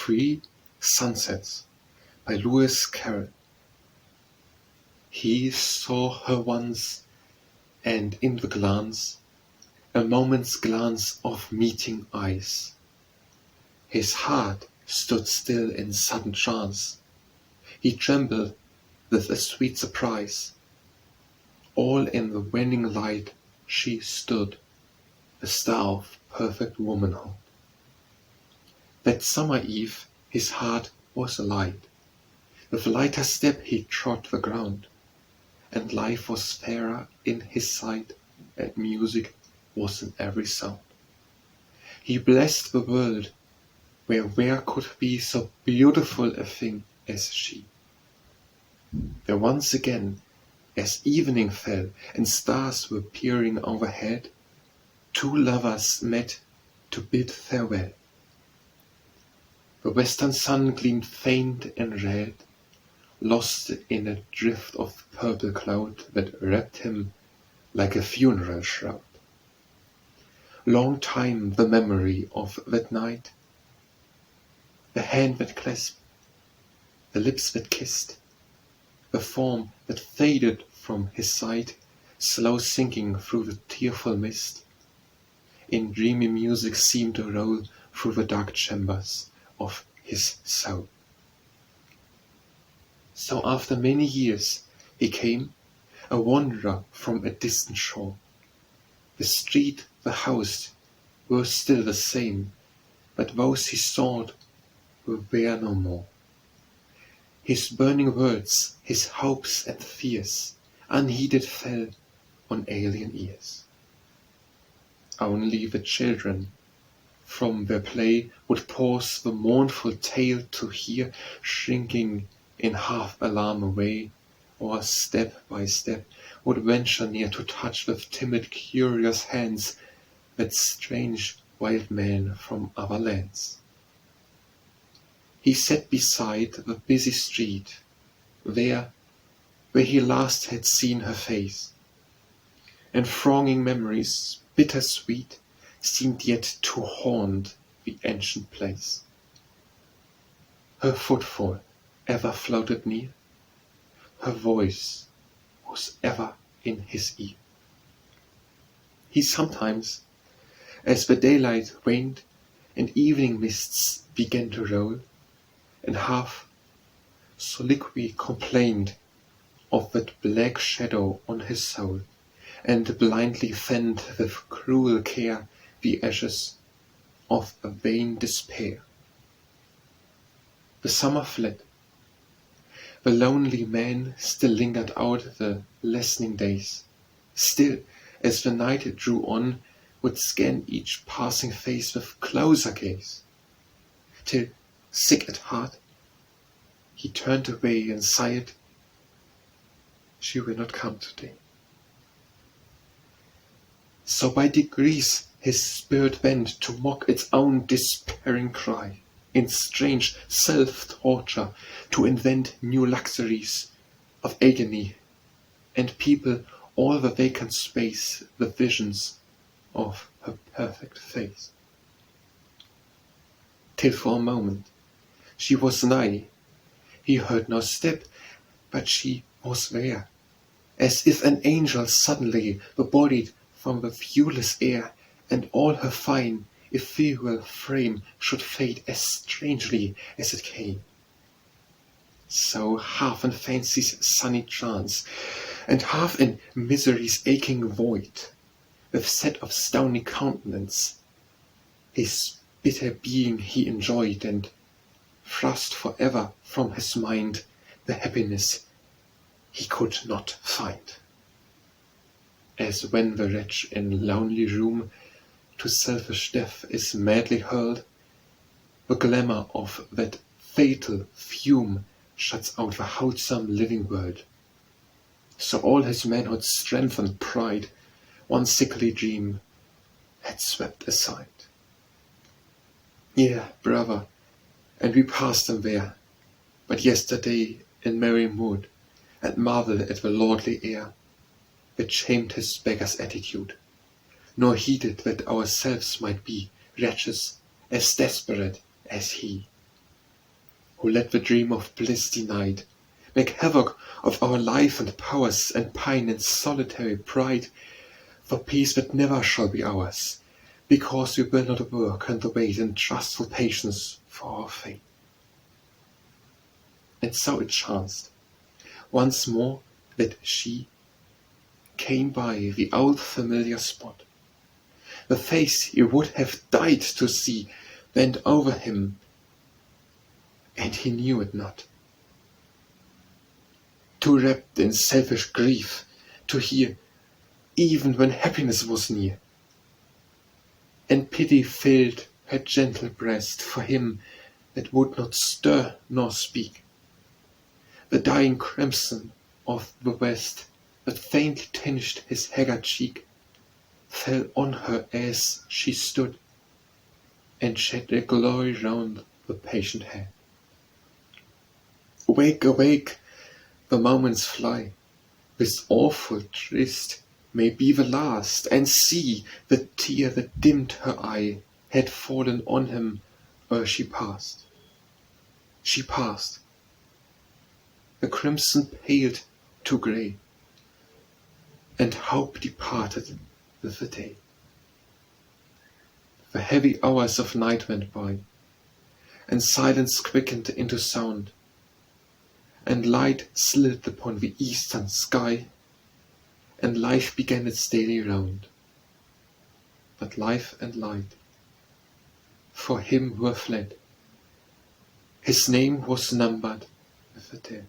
3 Sunsets by Carroll. He saw her once, and in the glance, a moment's glance of meeting eyes, his heart stood still in sudden trance. He trembled with a sweet surprise. All in the waning light she stood, a star of perfect womanhood. That summer eve his heart was light. With lighter step he trod the ground, and life was fairer in his sight, and music was in every sound. He blessed the world where could be so beautiful a thing as she. There once again, as evening fell and stars were peering overhead, 2 lovers met to bid farewell. The western sun gleamed faint and red, lost in a drift of purple cloud that wrapped him like a funeral-shroud. Long time the memory of that night, the hand that clasped, the lips that kissed, the form that faded from his sight, slow sinking through the tearful mist, in dreamy music seemed to roll through the dark chambers of his soul. So after many years he came, a wanderer from a distant shore. The street, the house were still the same, but those he sought were there no more. His burning words, his hopes and fears, unheeded fell on alien ears. Only the children from their play would pause the mournful tale to hear, shrinking in half alarm away, or step by step would venture near to touch with timid curious hands that strange wild man from other lands. He sat beside the busy street, there where he last had seen her face, and thronging memories, bitter-sweet, seemed yet to haunt the ancient place. Her footfall ever floated near, her voice was ever in his ear. He sometimes, as the daylight waned and evening mists began to roll, and half soliloquy complained of that black shadow on his soul, and blindly fanned with cruel care the ashes of a vain despair. The summer fled. The lonely man still lingered out the lessening days. Still, as the night drew on, would scan each passing face with closer gaze, till, sick at heart, he turned away and sighed, "She will not come today." So by degrees his spirit bent to mock its own despairing cry, in strange self-torture to invent new luxuries of agony, and people all the vacant space with visions of her perfect face. Till for a moment she was nigh. He heard no step, but she was there, as if an angel suddenly were bodied from the viewless air, and all her fine, ethereal frame should fade as strangely as it came. So half in fancy's sunny trance, and half in misery's aching void, with set of stony countenance, his bitter being he enjoyed, and thrust forever from his mind the happiness he could not find. As when the wretch in lonely room to selfish death is madly hurled, the glamour of that fatal fume shuts out the wholesome living world. So all his manhood's strength and pride, one sickly dream, had swept aside. Yeah, brother, and we passed them there, but yesterday in merry mood, and marveled at the lordly air, that shamed his beggar's attitude, nor heeded that ourselves might be wretches as desperate as he. who let the dream of bliss denied make havoc of our life and powers, and pine in solitary pride for peace that never shall be ours, because we will not work and wait in trustful patience for our fate. And so it chanced once more that she came by the old familiar spot. The face he would have died to see bent over him, and he knew it not. Too wrapped in selfish grief to hear, even when happiness was near. And pity filled her gentle breast for him that would not stir nor speak. The dying crimson of the west that faintly tinged his haggard cheek fell on her as she stood, and shed a glory round the patient head. Awake, awake, the moments fly, this awful tryst may be the last, and see, the tear that dimmed her eye had fallen on him ere she passed. She passed. The crimson paled to grey, and hope departed with the day. The heavy hours of night went by, and silence quickened into sound, and light slid upon the eastern sky, and life began its daily round. But life and light for him were fled. His name was numbered with the dead.